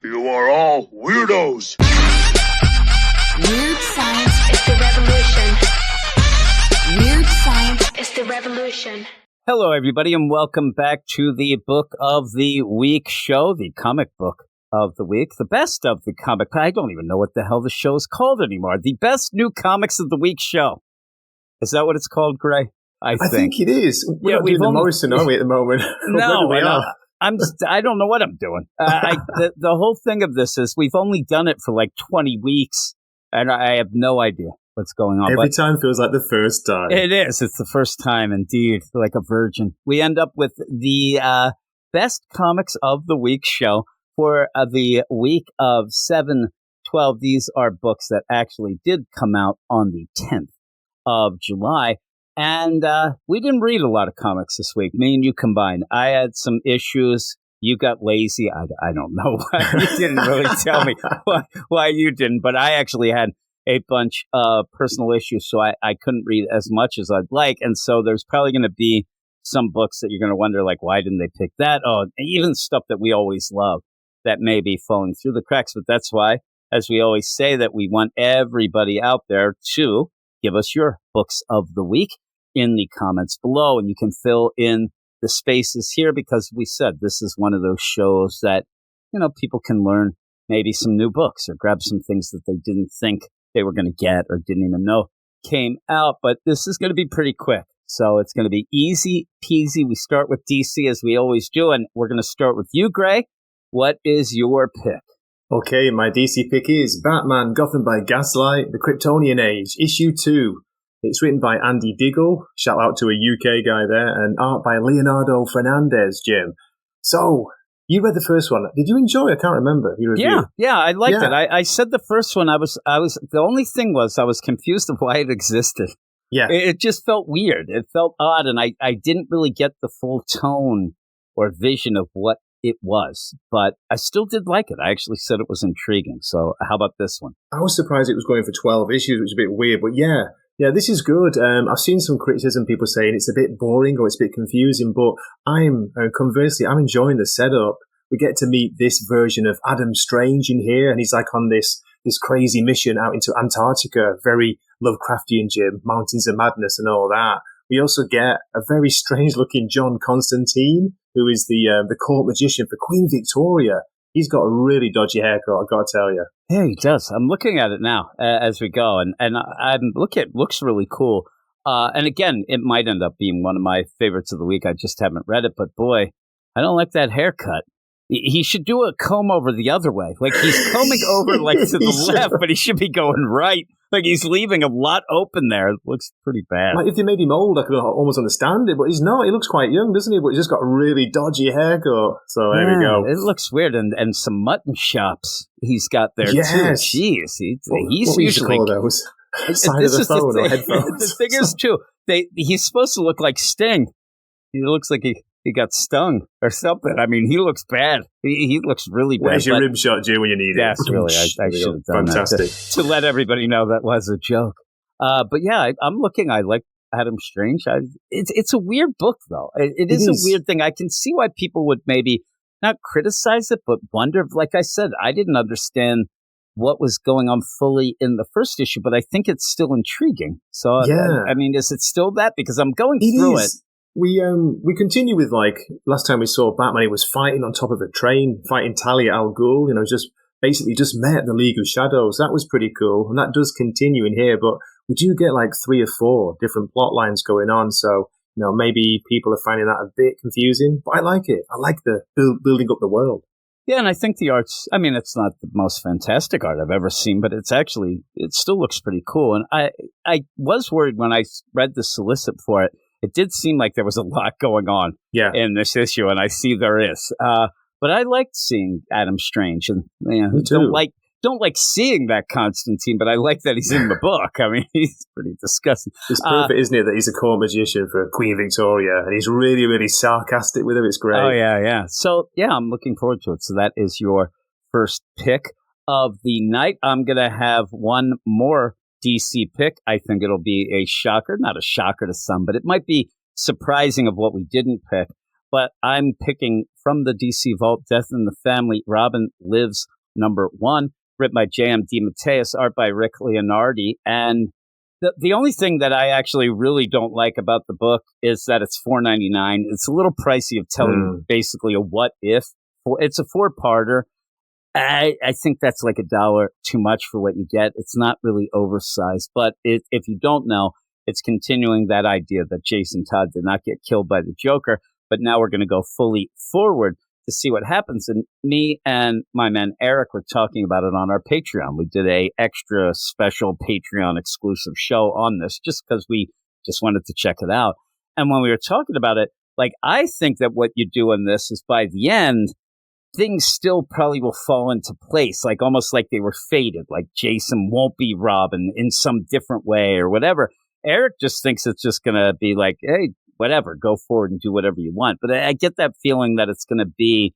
You are all weirdos. Weird science is the revolution. Weird science is the revolution. Hello, everybody, and welcome back to the Book of the Week show, the comic book of the week, the best of the comic. I don't even know what the hell the show is called anymore. The best new comics of the week show. Is that what it's called, Gray? I think it is. We're not doing the Morrison, are we, at the moment? No, I don't know what I'm doing. The whole thing of this is we've only done it for like 20 weeks, and I have no idea what's going on. Every time feels like the first time. It is. It's the first time, indeed, like a virgin. We end up with the best comics of the week show for the week of 7/12. These are books that actually did come out on the 10th of July. And we didn't read a lot of comics this week, me and you combined. I had some issues. You got lazy. I don't know why. You didn't really tell me why you didn't, but I actually had a bunch of personal issues, so I couldn't read as much as I'd like. And so there's probably going to be some books that you're going to wonder, like, why didn't they pick that? Oh, even stuff that we always love that may be falling through the cracks. But that's why, as we always say, that we want everybody out there to give us your books of the week in the comments below, and you can fill in the spaces here because we said this is one of those shows that, people can learn maybe some new books or grab some things that they didn't think they were going to get or didn't even know came out. But this is going to be pretty quick, so it's going to be easy peasy. We start with DC as we always do, and we're going to start with you, Gray. What is your pick? Okay, my DC pick is Batman Gotham by Gaslight, The Kryptonian Age, Issue 2. It's written by Andy Diggle, shout out to a UK guy there, and art by Leonardo Fernandez, Jim. So, you read the first one. Did you enjoy it? I can't remember. Yeah, I liked it. I said the first one, I was, the only thing was I was confused of why it existed. Yeah. It just felt weird. It felt odd, and I didn't really get the full tone or vision of what it was, but I still did like it. I actually said it was intriguing. So, how about this one? I was surprised it was going for 12 issues, which is a bit weird, but yeah, this is good. I've seen some criticism, people saying it's a bit boring or it's a bit confusing, but conversely, I'm enjoying the setup. We get to meet this version of Adam Strange in here, and he's like on this crazy mission out into Antarctica, very Lovecraftian, Jim, Mountains of Madness and all that. We also get a very strange-looking John Constantine, who is the court magician for Queen Victoria. He's got a really dodgy haircut, I've got to tell you. Yeah, he does. I'm looking at it now as we go, and I'm looking. It looks really cool. And again, it might end up being one of my favorites of the week. I just haven't read it, but boy, I don't like that haircut. He should do a comb over the other way. Like he's combing over like to the left, but he should be going right. Like he's leaving a lot open there. It looks pretty bad. Like if they made him old, I could almost understand it, but he's not. He looks quite young, doesn't he? But he's just got a really dodgy haircut. So there we go. It looks weird. And some mutton chops he's got there too. Jeez. He's what usually used to call those? Side of the phone or headphones. The thing is too, he's supposed to look like Sting. He looks like he got stung or something. I mean, he looks bad. He looks really bad. Where's your rim shot, Jim, when you need it? Yes, really. I should have done Fantastic. that to let everybody know that was a joke. But yeah, I'm looking. I like Adam Strange. It's a weird book, though. It is a weird thing. I can see why people would maybe not criticize it, but wonder. Like I said, I didn't understand what was going on fully in the first issue, but I think it's still intriguing. So, yeah. I mean, is it still that? Because I'm going through it. We continue with, like, last time we saw Batman, he was fighting on top of a train, fighting Talia al Ghul, just met the League of Shadows. That was pretty cool, and that does continue in here, but we do get like 3 or 4 different plot lines going on, so, maybe people are finding that a bit confusing, but I like it. I like the building up the world. Yeah, and I think the art's, it's not the most fantastic art I've ever seen, but it still looks pretty cool, and I was worried when I read the solicit for it. It did seem like there was a lot going on in this issue, and I see there is. But I liked seeing Adam Strange, and don't like seeing that Constantine, but I like that he's in the book. I mean, he's pretty disgusting. It's perfect, isn't it, that he's a court magician for Queen Victoria, and he's really, really sarcastic with her. It's great. Oh, yeah. So, yeah, I'm looking forward to it. So that is your first pick of the night. I'm going to have one more DC pick. I think it'll be a shocker. Not a shocker to some, but it might be surprising of what we didn't pick. but I'm picking from the DC Vault, Death in the Family, Robin Lives #1, written by J.M. DeMatteis, art by Rick Leonardi. And the only thing that I actually really don't like about the book is that it's $4.99. It's a little pricey of telling basically a what if. It's a 4-parter. I think that's like $1 too much for what you get. It's not really oversized, but if you don't know, it's continuing that idea that Jason Todd did not get killed by the Joker, but now we're going to go fully forward to see what happens. And me and my man Eric were talking about it on our Patreon. We did a extra special Patreon exclusive show on this just because we just wanted to check it out. And when we were talking about it, like, I think that what you do in this is by the end, things still probably will fall into place, like almost like they were fated, like Jason won't be Robin in some different way or whatever. Eric just thinks it's just going to be like, hey, whatever, go forward and do whatever you want. But I get that feeling that it's going to be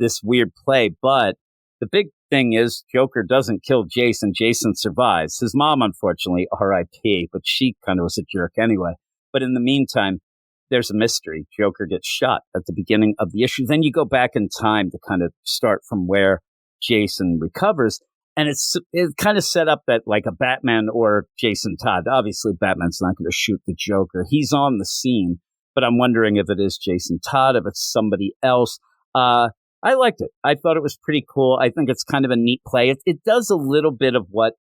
this weird play. But the big thing is Joker doesn't kill Jason. Jason survives. His mom, unfortunately, R.I.P., but she kind of was a jerk anyway. But in the meantime, there's a mystery. Joker gets shot at the beginning of the issue. Then you go back in time to kind of start from where Jason recovers. And it's kind of set up that like a Batman or Jason Todd. Obviously, Batman's not going to shoot the Joker. He's on the scene, but I'm wondering if it is Jason Todd, if it's somebody else. I liked it. I thought it was pretty cool. I think it's kind of a neat play. It does a little bit of what,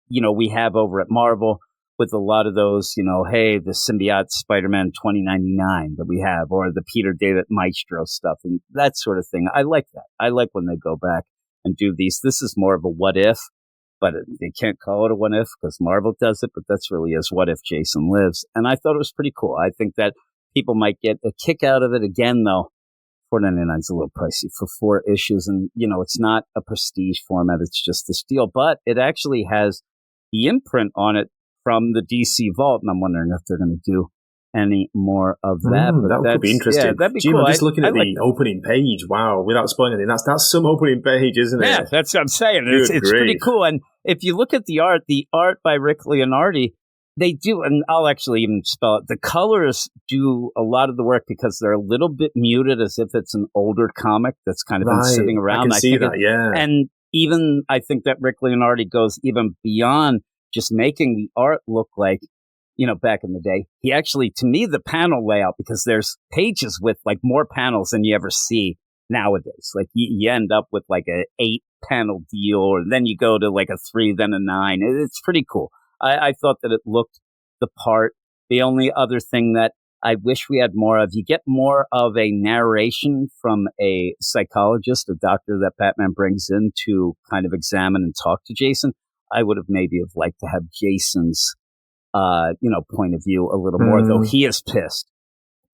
we have over at Marvel with a lot of those, hey, the symbiote Spider-Man 2099 that we have, or the Peter David Maestro stuff and that sort of thing. I like that. I like when they go back and do these. This is more of a what if, but they can't call it a what if because Marvel does it, but that's really is what if Jason lives. And I thought it was pretty cool. I think that people might get a kick out of it. Again, though, $4.99 is a little pricey for 4 issues. And, it's not a prestige format. It's just this deal, but it actually has the imprint on it from the DC Vault. And I'm wondering if they're going to do any more of that. That could be interesting. Yeah, that'd be Jim, cool. I'm just looking at the opening page. Wow, without spoiling anything, that's some opening page, isn't it? Yeah, that's what I'm saying. It's pretty cool. And if you look at the art by Rick Leonardi, they do, and I'll actually even spell it, the colors do a lot of the work because they're a little bit muted as if it's an older comic that's kind of been sitting around. I can see that, yeah. And even, I think that Rick Leonardi goes even beyond just making the art look like, back in the day. He actually, to me, the panel layout, because there's pages with like more panels than you ever see nowadays. Like you end up with like a 8-panel deal, or then you go to like a 3, then a 9. It's pretty cool. I thought that it looked the part. The only other thing that I wish we had more of, you get more of a narration from a psychologist, a doctor that Batman brings in to kind of examine and talk to Jason. I would have maybe liked to have Jason's, point of view a little more, though he is pissed.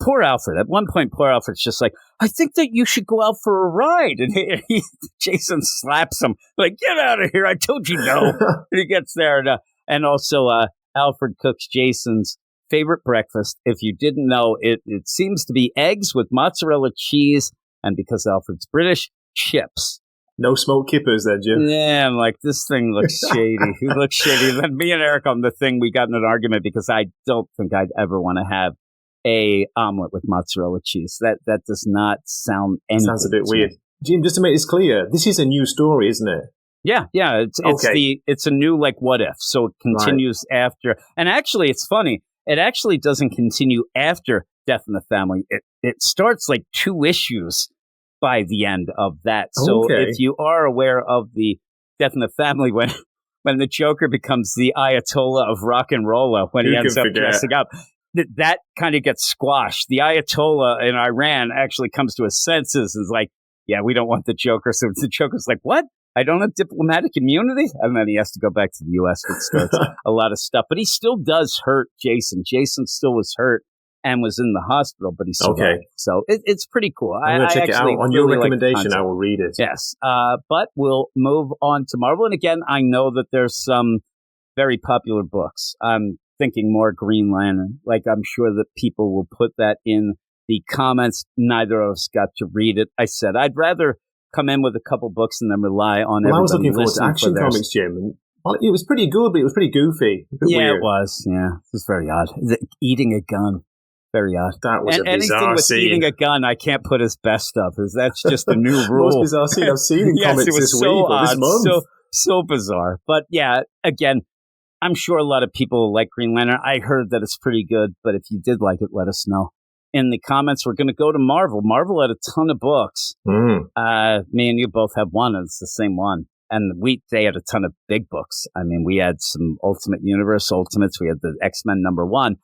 Poor Alfred. At one point, poor Alfred's just like, I think that you should go out for a ride. And Jason slaps him, like, get out of here. I told you no. And he gets there. And also, Alfred cooks Jason's favorite breakfast. If you didn't know, it seems to be eggs with mozzarella cheese. And because Alfred's British, chips. No smoked kippers then, Jim. Yeah, I'm like, this thing looks shady. He looks shady. And then me and Eric on the thing, we got in an argument because I don't think I'd ever want to have a omelet with mozzarella cheese. That does not sound anything. Sounds a bit weird. Jim, just to make this clear, this is a new story, isn't it? Yeah. It's a new like what if. So it continues after. And actually, it's funny. It actually doesn't continue after Death in the Family. It starts like 2 issues by the end of that. So if you are aware of the Death in the Family, when the Joker becomes the Ayatollah of rock and roll, when he ends up dressing up, that kind of gets squashed. The Ayatollah in Iran actually comes to his senses and is like, yeah, we don't want the Joker. So the Joker's like, what? I don't have diplomatic immunity? And then he has to go back to the U.S., which starts a lot of stuff. But he still does hurt Jason. Jason still was hurt and was in the hospital, but he's survived. Okay. So it's pretty cool. I'm going to check it out. On your recommendation, I will read it. Yes. But we'll move on to Marvel. And again, I know that there's some very popular books. I'm thinking more Green Lantern. Like, I'm sure that people will put that in the comments. Neither of us got to read it. I said, I'd rather come in with a couple books and then rely on everybody. I was looking forward to Action Comics, Jim. Well, it was pretty good, but it was pretty goofy. Yeah, weird. It was. Yeah, it was very odd. Eating a gun. Very odd. That was a anything bizarre with scene. eating a gun, I can't put as best of. That's just a new rule. Most bizarre scene I've seen in Yes, comics it was this so week or this odd, month. so bizarre. But yeah, again, I'm sure a lot of people like Green Lantern. I heard that it's pretty good, but if you did like it, let us know in the comments. We're going to go to Marvel. Marvel had a ton of books. Me and you both have one, and it's the same one. And they had a ton of big books. I mean, we had some Ultimate Universe Ultimates. We had the X-Men #1.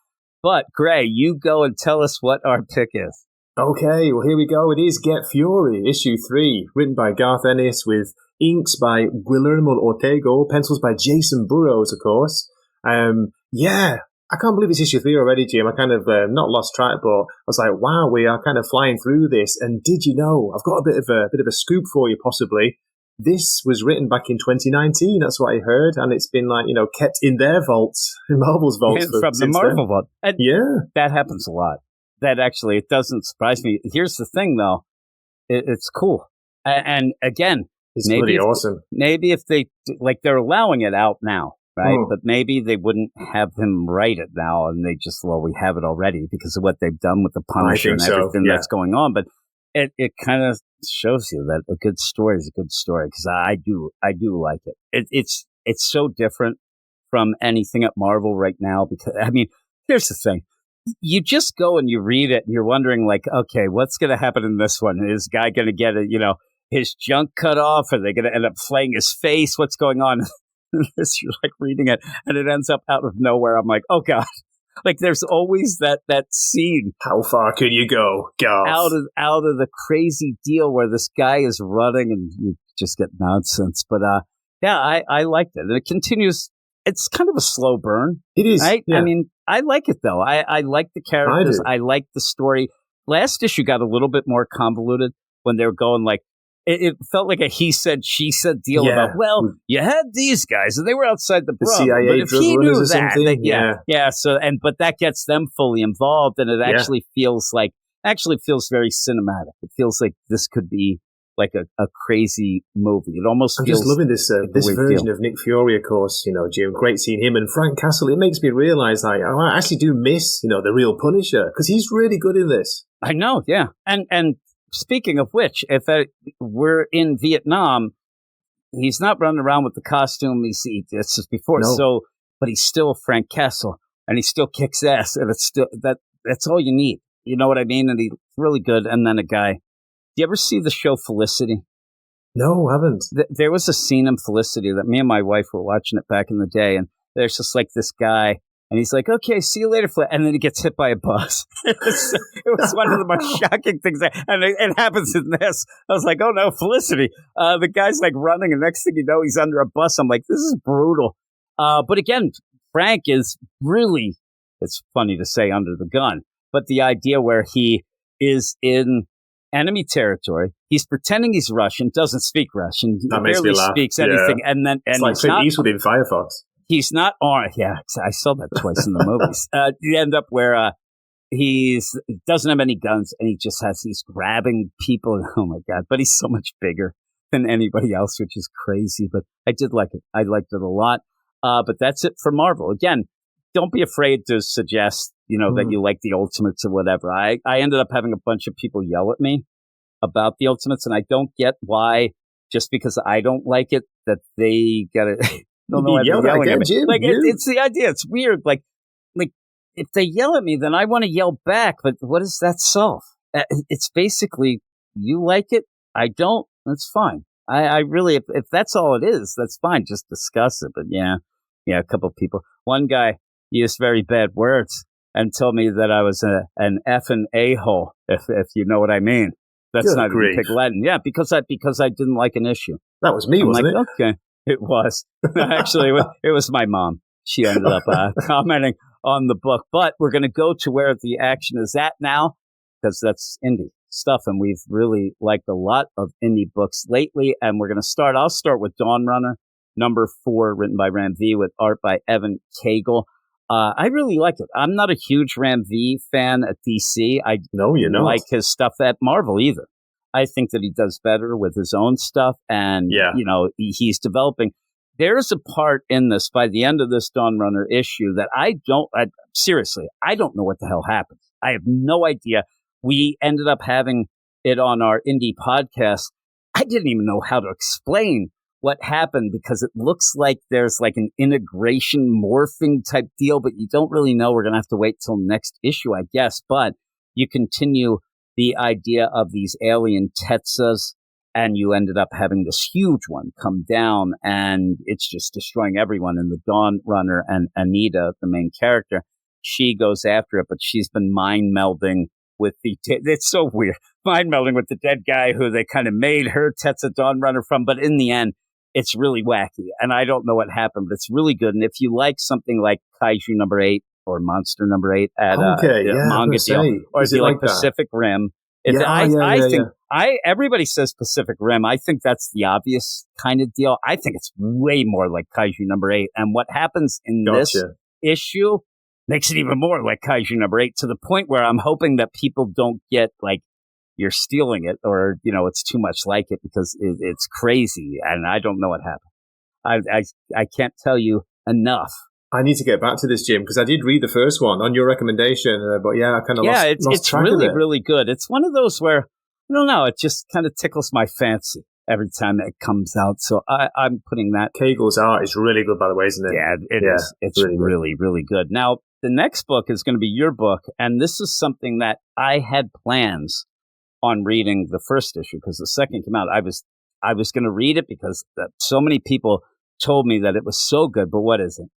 But, Gray, you go and tell us what our pick is. Okay, well, here we go. It is Get Fury, issue 3, written by Garth Ennis with inks by Guillermo Ortega, pencils by Jason Burrows, of course. Yeah, I can't believe it's issue 3 already, Jim. I kind of not lost track, but I was like, wow, we are kind of flying through this. And did you know, I've got a bit of a scoop for you, possibly. This was written back in 2019. That's what I heard, and it's been kept in their vaults, in Marvel's vaults from the Marvel vault. And yeah, that happens a lot. That actually, it doesn't surprise me. Here's the thing, though, it's cool, and again, it's pretty awesome. Maybe if they're allowing it out now, right? But maybe they wouldn't have him write it now, and they just we have it already because of what they've done with the Punisher and everything that's going on. But it kind of shows you that a good story is a good story, because I do like it. It's so different from anything at Marvel right now, because I mean, here's the thing. You just go and you read it and you're wondering, like, okay, what's going to happen in this one? Is guy going to get his junk cut off? Are they going to end up flaying his face? What's going on? You're like reading it and it ends up out of nowhere. I'm like, oh God. Like, there's always that scene. How far could you go, Garth? Out of the crazy deal where this guy is running and you just get nonsense. But yeah, I liked it, and it continues. It's kind of a slow burn. It is, right? Yeah. I mean, I like it though. I like the characters. I like the story. Last issue got a little bit more convoluted when they were going like. It felt like a he said, she said deal about, well, you had these guys and they were outside the CIA but if he knew that, yeah. So, but that gets them fully involved, and it actually feels very cinematic. It feels like this could be like a crazy movie. It almost feels. I'm just loving this version of Nick Fury, of course, Jim. Great seeing him and Frank Castle. It makes me realize I actually do miss, the real Punisher, because he's really good in this. I know, yeah. And speaking of which, if we're in Vietnam, he's not running around with the costume this is before. No. So, but he's still Frank Castle, and he still kicks ass, and it's still that's all you need. You know what I mean? And he's really good. And then a guy. Do you ever see the show Felicity? No, I haven't. There was a scene in Felicity that me and my wife were watching it back in the day, and there's just like this guy. And he's like, okay, see you later, and then he gets hit by a bus. It was one of the most shocking things. And it happens in this. I was like, oh no, Felicity. The guy's like running, and next thing you know, he's under a bus. I'm like, this is brutal. But again, Frank is really, it's funny to say under the gun, but the idea where he is in enemy territory, he's pretending he's Russian, doesn't speak Russian, he barely speaks anything. Yeah. And it's like Clint Eastwood in Firefox. He's not on. Yeah, I saw that twice in the movies. You end up where he doesn't have any guns, and he's grabbing people. Oh my God! But he's so much bigger than anybody else, which is crazy. But I did like it. I liked it a lot. But that's it for Marvel. Again, don't be afraid to suggest that you like the Ultimates or whatever. I ended up having a bunch of people yell at me about the Ultimates, and I don't get why. Just because I don't like it, that they got it. Yelling at me. Jim, like it's the idea. It's weird. Like if they yell at me, then I want to yell back. But what does that solve? It's basically you like it, I don't. That's fine. I really, if that's all it is, that's fine. Just discuss it. But yeah, a couple of people. One guy used very bad words and told me that I was an effing a-hole. If you know what I mean. That's not even Pig Latin. Yeah, because I didn't like an issue. That was me, wasn't it? Okay. It was. Actually, it was my mom. She ended up commenting on the book. But we're going to go to where the action is at now, because that's indie stuff. And we've really liked a lot of indie books lately. And I'll start with Dawnrunner, #4, written by Ram V with art by Evan Cagle. I really like it. I'm not a huge Ram V fan at DC. I don't like his stuff at Marvel either. I think that he does better with his own stuff, and he's developing. There's a part in this by the end of this Dawnrunner issue that I don't know what the hell happens. I have no idea. We ended up having it on our indie podcast. I didn't even know how to explain what happened because it looks like there's like an integration morphing type deal, but you don't really know. We're going to have to wait till next issue, I guess. But you continue the idea of these alien Tetsas, and you ended up having this huge one come down, and it's just destroying everyone. And the Dawnrunner and Anita, the main character, she goes after it, but she's been mind melding with it's so weird, mind melding with the dead guy who they kind of made her Tetsa Dawnrunner from. But in the end, it's really wacky, and I don't know what happened, but it's really good. And if you like something like Kaiju number 8 or Monster number 8 at Manga Deal, or if you like Pacific Rim, everybody says Pacific Rim. I think that's the obvious kind of deal. I think it's way more like Kaiju number 8, and what happens in this issue makes it even more like Kaiju number 8, to the point where I'm hoping that people don't get like, you're stealing it, or, you know, it's too much like it, because it's crazy, and I don't know what happened. I can't tell you enough. I need to get back to this, Jim, because I did read the first one on your recommendation, but I kind of lost track really, of it. really good. It's one of those where, I don't know, it just kind of tickles my fancy every time it comes out. So I'm putting that. Kegel's art is really good, by the way, isn't it? Yeah, it is. It's really, really good. Now, the next book is going to be your book, and this is something that I had plans on reading the first issue, because the second came out. I was going to read it because so many people told me that it was so good. But what is it?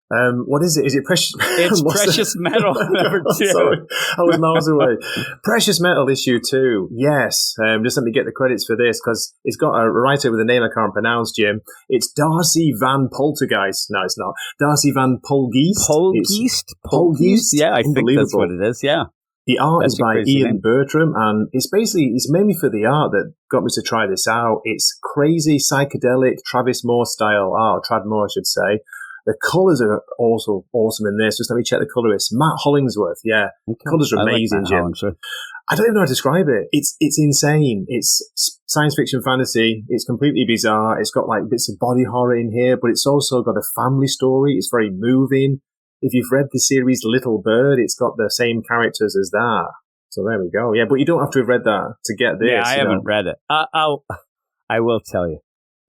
What is it? Is it Precious? It's Precious Metal number 2. Sorry, I was miles away. Precious Metal issue 2. Yes. Just let me get the credits for this, because it's got a writer with a name I can't pronounce, Jim. It's Darcy Van Poltergeist. No, it's not. Darcy Van Polgeest. Polgeest? Yeah, I think that's what it is. Yeah. The art is by Ian Bertram, and it's mainly for the art that got me to try this out. It's crazy, psychedelic, Travis Moore style art, Trad Moore, I should say. The colours are also awesome in this. Just let me check the colourist. Matt Hollingsworth, yeah. Okay. Colours are amazing, Jim. I don't even know how to describe it. It's insane. It's science fiction fantasy. It's completely bizarre. It's got like bits of body horror in here, but it's also got a family story. It's very moving. If you've read the series Little Bird, it's got the same characters as that. So there we go. Yeah, but you don't have to have read that to get this. Yeah, I haven't read it. I will tell you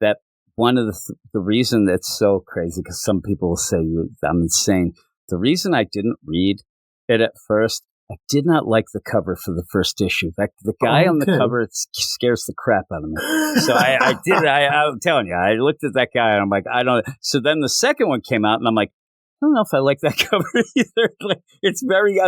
that one of the reason that's so crazy, because some people will say I'm insane. The reason I didn't read it at first, I did not like the cover for the first issue. The guy on the cover, it scares the crap out of me. So I'm telling you, I looked at that guy and I'm like, I don't. So then the second one came out and I'm like, I don't know if I like that cover either. Like, it's very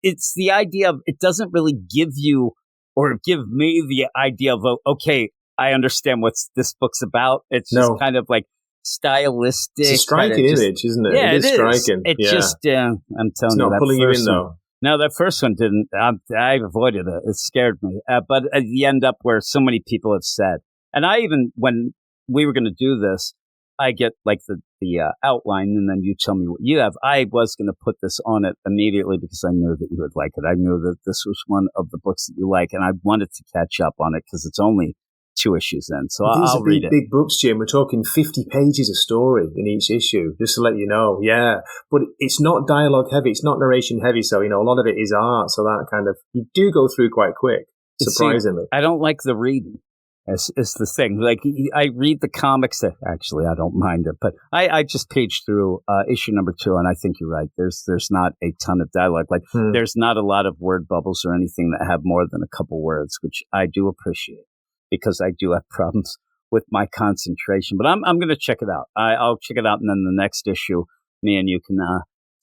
it's the idea of, it doesn't really give you or give me the idea of, okay, I understand what this book's about. It's just kind of like stylistic. It's a striking image, isn't it? Yeah, it is striking. It's just, I'm telling you, it's not pulling you in though. No, that first one didn't. I avoided it. It scared me. But you end up where so many people have said, and I even, when we were going to do this, I get like the outline, and then you tell me what you have. I was going to put this on it immediately because I knew that you would like it. I knew that this was one of the books that you like, and I wanted to catch up on it because it's only 2 issues in. So I'll read it. These are big books, Jim. We're talking 50 pages of story in each issue, just to let you know. Yeah. But it's not dialogue heavy. It's not narration heavy. So, a lot of it is art. So that kind of, you do go through quite quick, surprisingly. I don't like the reading. It's the thing. Like, I read the comics. Actually, I don't mind it, but I just paged through issue number 2, and I think you're right. There's not a ton of dialogue. Like, there's not a lot of word bubbles or anything that have more than a couple words, which I do appreciate because I do have problems with my concentration. But I'm going to check it out. I'll check it out, and then the next issue, me and you can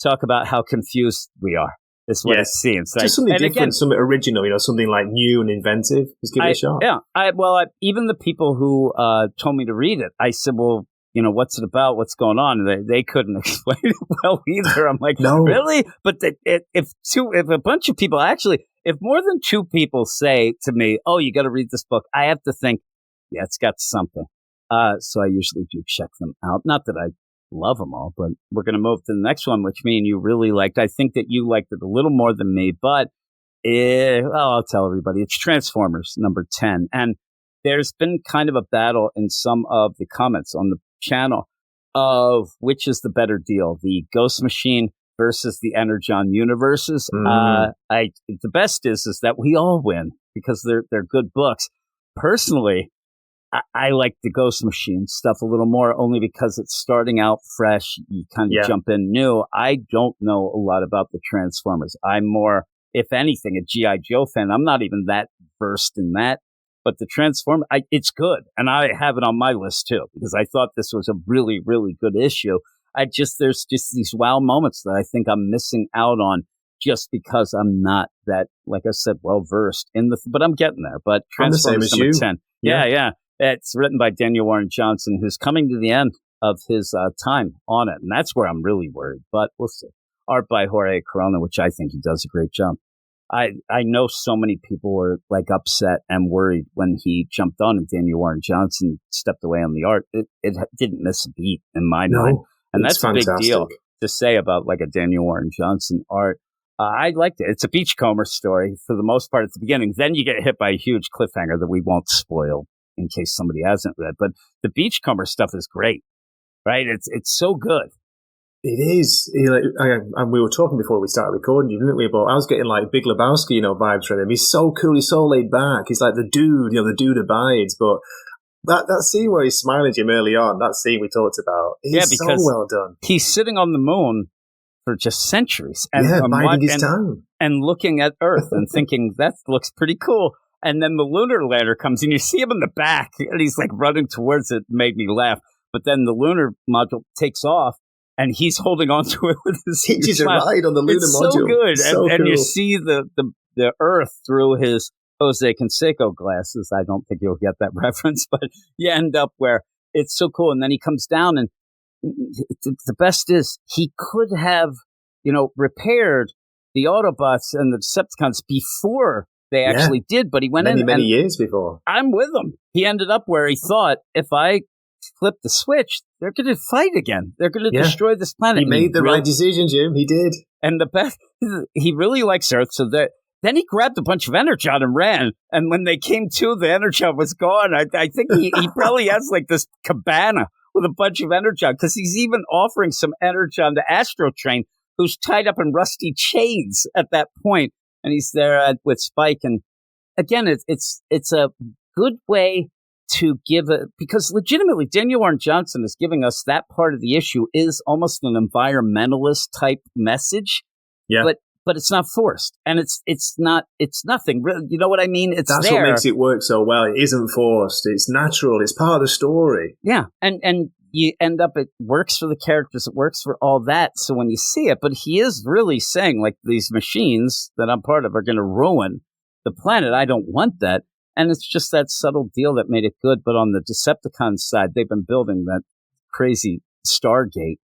talk about how confused we are. Is what it seems like. Just something different, again, something original, something like new and inventive. Just give it a shot. Yeah. Even the people who told me to read it, I said, well, what's it about? What's going on? And they couldn't explain it well either. I'm like, no. Really? But if a bunch of people, actually, if more than 2 people say to me, oh, you got to read this book, I have to think, yeah, it's got something. So I usually do check them out. Not that I love them all, but we're going to move to the next one, which me and you really liked. I think that you liked it a little more than me, but I'll tell everybody. It's Transformers number 10. And there's been kind of a battle in some of the comments on the channel of which is the better deal, the Ghost Machine versus the Energon universes. The best is that we all win because they're good books. Personally, I like the Ghost Machine stuff a little more, only because it's starting out fresh. You kind of jump in new. I don't know a lot about the Transformers. I'm more, if anything, a G.I. Joe fan. I'm not even that versed in that. But the Transformers, it's good. And I have it on my list, too, because I thought this was a really, really good issue. There's just these wow moments that I think I'm missing out on just because I'm not that, like I said, well versed in but I'm getting there. But Transformers number 10. Yeah. It's written by Daniel Warren Johnson, who's coming to the end of his time on it. And that's where I'm really worried. But we'll see. Art by Jorge Corona, which I think he does a great job. I know so many people were like upset and worried when he jumped on and Daniel Warren Johnson stepped away on the art. It didn't miss a beat in my mind. And that's fantastic. A big deal to say about like a Daniel Warren Johnson art. I liked it. It's a Beachcomber story for the most part at the beginning. Then you get hit by a huge cliffhanger that we won't spoil in case somebody hasn't read. But the Beachcomber stuff is great, right? It's so good. It is. And we were talking before we started recording, didn't we? But I was getting like Big Lebowski, vibes from him. He's so cool. He's so laid back. He's like the dude, the dude abides. But that scene where he's smiling at him early on, that scene we talked about, is so well done. He's sitting on the moon for just centuries. And, biding his time. And looking at Earth and thinking, that looks pretty cool. And then the lunar lander comes and you see him in the back and he's like running towards it. Made me laugh. But then the lunar module takes off and he's holding on to it with his teaches a ride on the lunar module. So good. So and cool. You see the Earth through his Jose Canseco glasses. I don't think you'll get that reference, but you end up where it's so cool. And then he comes down and the best is he could have, repaired the Autobots and the Decepticons before they actually did, but he went many years before. I'm with him. He ended up where he thought, if I flip the switch, they're going to fight again. They're going to destroy this planet. He made the right decision, Jim. He did. And the best, he really likes Earth, so that then he grabbed a bunch of Energon and ran. And when they came to, the Energon was gone. I think he probably has like this cabana with a bunch of Energon, because he's even offering some Energon to Astro Train, who's tied up in rusty chains at that point. And he's there with Spike. And again, it's a good way to give because legitimately Daniel Warren Johnson is giving us that part of the issue is almost an environmentalist type message. Yeah. But it's not forced. And it's nothing really. You know what I mean? That's what makes it work so well. It isn't forced. It's natural. It's part of the story. Yeah. And you end up, it works for the characters. It works for all that. So when you see it, but he is really saying like these machines that I'm part of are going to ruin the planet. I don't want that. And it's just that subtle deal that made it good. But on the Decepticon side, they've been building that crazy Stargate.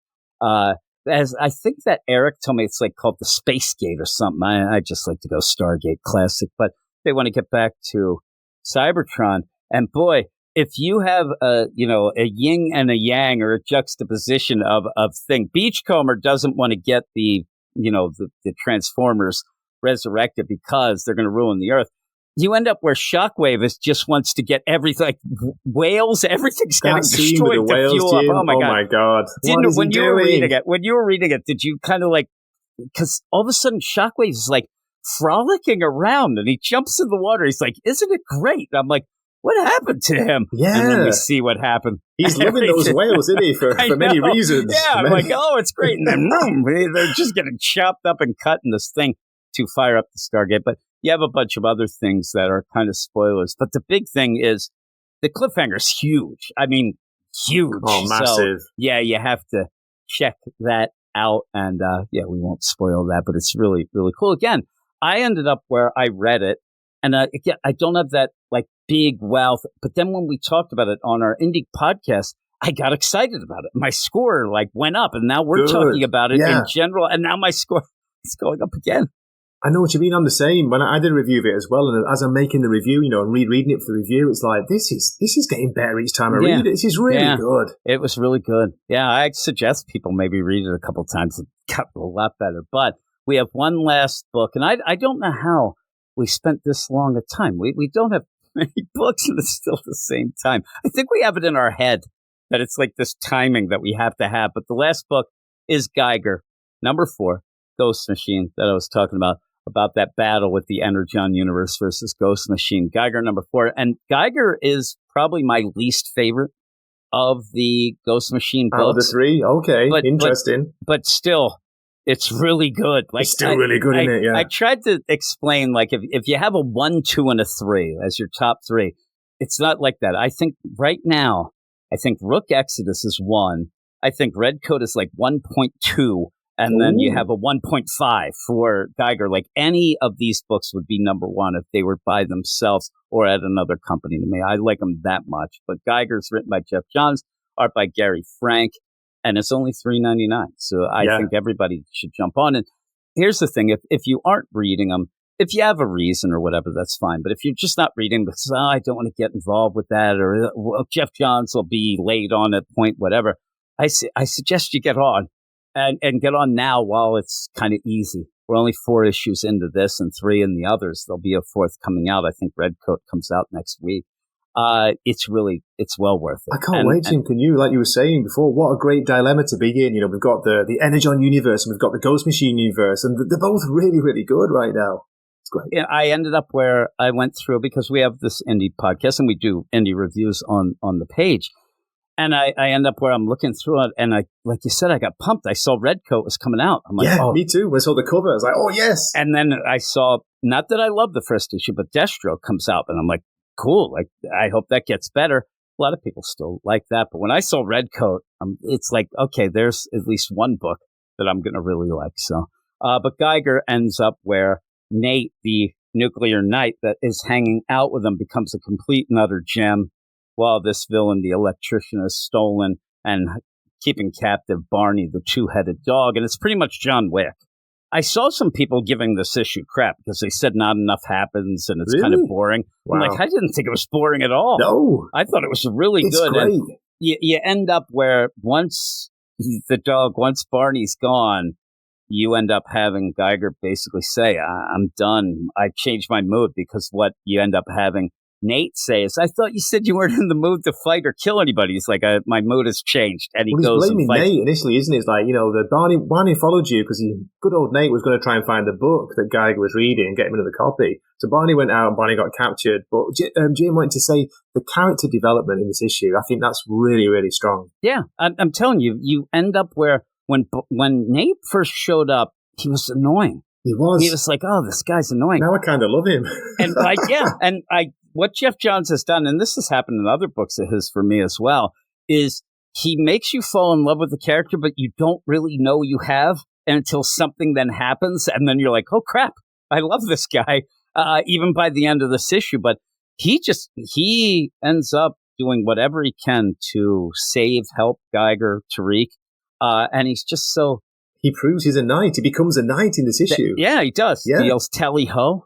As I think that Eric told me it's like called the Space Gate or something. I just like to go Stargate Classic. But they want to get back to Cybertron. And boy, if you have a yin and a yang or a juxtaposition of thing, Beachcomber doesn't want to get the Transformers resurrected because they're going to ruin the Earth. You end up where Shockwave just wants to get everything, like whales, everything's getting destroyed to fuel up. Oh my God. When you were reading it, did you kind of like, because all of a sudden Shockwave is like frolicking around and he jumps in the water. He's like, isn't it great? I'm like, what happened to him? Yeah. And then we see what happened. He's loving those whales, isn't he, for many reasons. Yeah, I'm like, oh, it's great. And then they're just getting chopped up and cut in this thing to fire up the Stargate. But you have a bunch of other things that are kind of spoilers. But the big thing is the cliffhanger's huge. I mean, huge. Oh, massive. So, yeah, you have to check that out. And we won't spoil that, but it's really, really cool. Again, I ended up where I read it. And again, I don't have that like big wealth. But then when we talked about it on our indie podcast, I got excited about it. My score like went up. And now we're talking about it in general. And now my score is going up again. I know what you mean. I'm the same. When I did a review of it as well, and as I'm making the review, and rereading it for the review, it's like this is getting better each time I read it. This is really good. It was really good. Yeah, I suggest people maybe read it a couple times. It got a lot better. But we have one last book, and I don't know how we spent this long a time. We don't have many books, and it's still the same time. I think we have it in our head that it's like this timing that we have to have. But the last book is Geiger number 4, Ghost Machine that I was talking about that battle with the Energon universe versus Ghost Machine. Geiger, number 4. And Geiger is probably my least favorite of the Ghost Machine books. Out of the 3? Okay, interesting. But still, it's really good. Like, it's still really good, isn't it? Yeah. I tried to explain, like, if you have a 1, 2, and a 3 as your top 3, it's not like that. I think right now, Rook Exodus is 1. I think Redcoat is like 1.2. And then you have a 1.5 for Geiger. Like, any of these books would be number 1 if they were by themselves or at another company to me. I like them that much. But Geiger's written by Jeff Johns, art by Gary Frank, and it's only $3.99. So I think everybody should jump on. And here's the thing. If you aren't reading them, if you have a reason or whatever, that's fine. But if you're just not reading because, I don't want to get involved with that, or Jeff Johns will be late on at point, whatever, I suggest you get on. And get on now while it's kind of easy. We're only 4 issues into this and 3 in the others. There'll be a 4th coming out. I think Redcoat comes out next week. It's well worth it. I can't wait, Jim. Can you, like you were saying before, what a great dilemma to be in. You know, we've got the Energon universe and we've got the Ghost Machine universe, and they're both really, really good right now. It's great. Yeah, I ended up where I went through, because we have this indie podcast and we do indie reviews on the page. And I end up where I'm looking through it, and like you said, I got pumped. I saw Redcoat was coming out. I'm like, me too. When I saw the cover, I was like, oh, yes. And then I saw, not that I love the first issue, but Deathstroke comes out, and I'm like, cool. Like, I hope that gets better. A lot of people still like that. But when I saw Redcoat, it's like, okay, there's at least one book that I'm going to really like. So, but Geiger ends up where Nate, the nuclear knight that is hanging out with him, becomes a complete and utter gem, while this villain, the electrician, is stolen and keeping captive Barney, the 2-headed dog. And it's pretty much John Wick. I saw some people giving this issue crap because they said not enough happons and it's kind of boring. Wow. I'm like, I didn't think it was boring at all. No. I thought it was really good. Great. And you end up where once Barney's gone, you end up having Geiger basically say, I'm done. I changed my mood, because what you end up having Nate says, I thought you said you weren't in the mood to fight or kill anybody. He's like, my mood has changed. And he goes he's blaming Nate initially, isn't it? It's like, the Barney followed you because good old Nate was going to try and find the book that Geiger was reading and get him another copy. So Barney went out and Barney got captured. But Jim wanted to say the character development in this issue, I think that's really, really strong. Yeah, I'm telling you, you end up where when Nate first showed up, he was annoying. He was like, oh, this guy's annoying. Now I kind of love him. And what Jeff Johns has done, and this has happened in other books of his for me as well, is he makes you fall in love with the character, but you don't really know you have until something then happens, and then you're like, oh crap, I love this guy, even by the end of this issue. But he ends up doing whatever he can to help Geiger, Tariq, and he's just so... He proves he's a knight. He becomes a knight in this issue. Yeah, he does. Yeah. He yells, tally ho.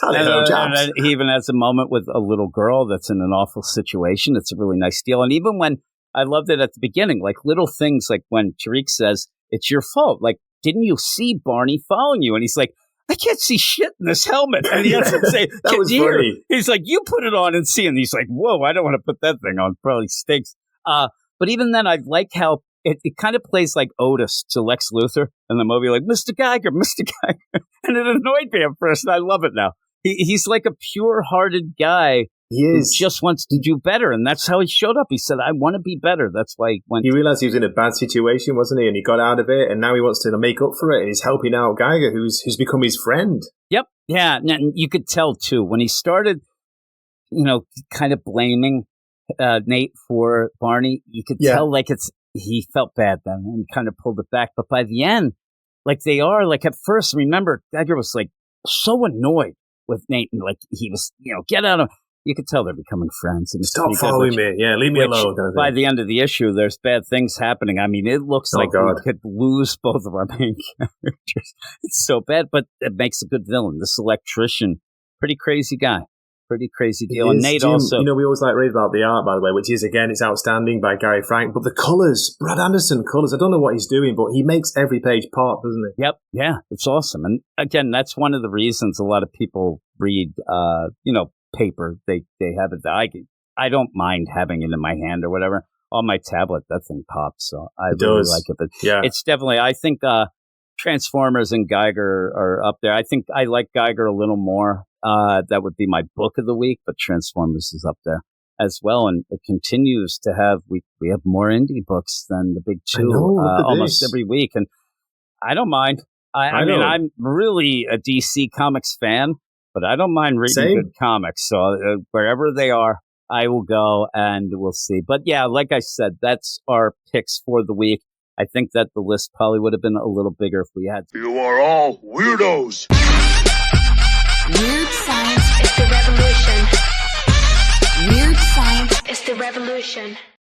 And he even has a moment with a little girl that's in an awful situation. It's a really nice deal. And even when I loved it at the beginning, like little things like when Tariq says, it's your fault. Like, didn't you see Barney following you? And he's like, I can't see shit in this helmet. And he has to say, that was funny. He's like, you put it on and see. And he's like, whoa, I don't want to put that thing on. Probably stinks. But even then, I like how it kind of plays like Otis to Lex Luthor in the movie, like, Mr. Geiger. And it annoyed me at first, and I love it now. He's like a pure-hearted guy who just wants to do better, and that's how he showed up. He said, I want to be better. That's why he went. He realized he was in a bad situation, wasn't he? And he got out of it, and now he wants to make up for it, and he's helping out Geiger, who's become his friend. Yep. Yeah, and you could tell, too, when he started, kind of blaming Nate for Barney, you could tell, like, he felt bad then and kind of pulled it back. But by the end, like they are, like at first, remember, Geiger was like so annoyed with Nate, and like he was, get out of. You could tell they're becoming friends. And stop following me. Yeah, leave me alone. By the end of the issue, there's bad things happening. I mean, it looks like we could lose both of our main characters. It's so bad, but it makes a good villain. This electrician, pretty crazy guy. Pretty crazy deal. And Nate Jim, also... we always like rave about the art, by the way, which is, again, it's outstanding by Gary Frank. But the colours, Brad Anderson colours, I don't know what he's doing, but he makes every page pop, doesn't he? Yep. Yeah, it's awesome. And again, that's one of the reasons a lot of people read, paper. They have it. I don't mind having it in my hand or whatever. on my tablet. That thing pops, so I really like it. But it's definitely, I think Transformers and Geiger are up there. I think I like Geiger a little more. That would be my book of the week, but Transformers is up there as well. And it continues to have, we have more indie books than the big two almost every week. And I don't mind. I mean, I'm really a DC Comics fan, but I don't mind reading good comics. So wherever they are, I will go and we'll see. But yeah, like I said, that's our picks for the week. I think that the list probably would have been a little bigger if we had to. You are all weirdos. Weird science is the revolution. Weird science is the revolution.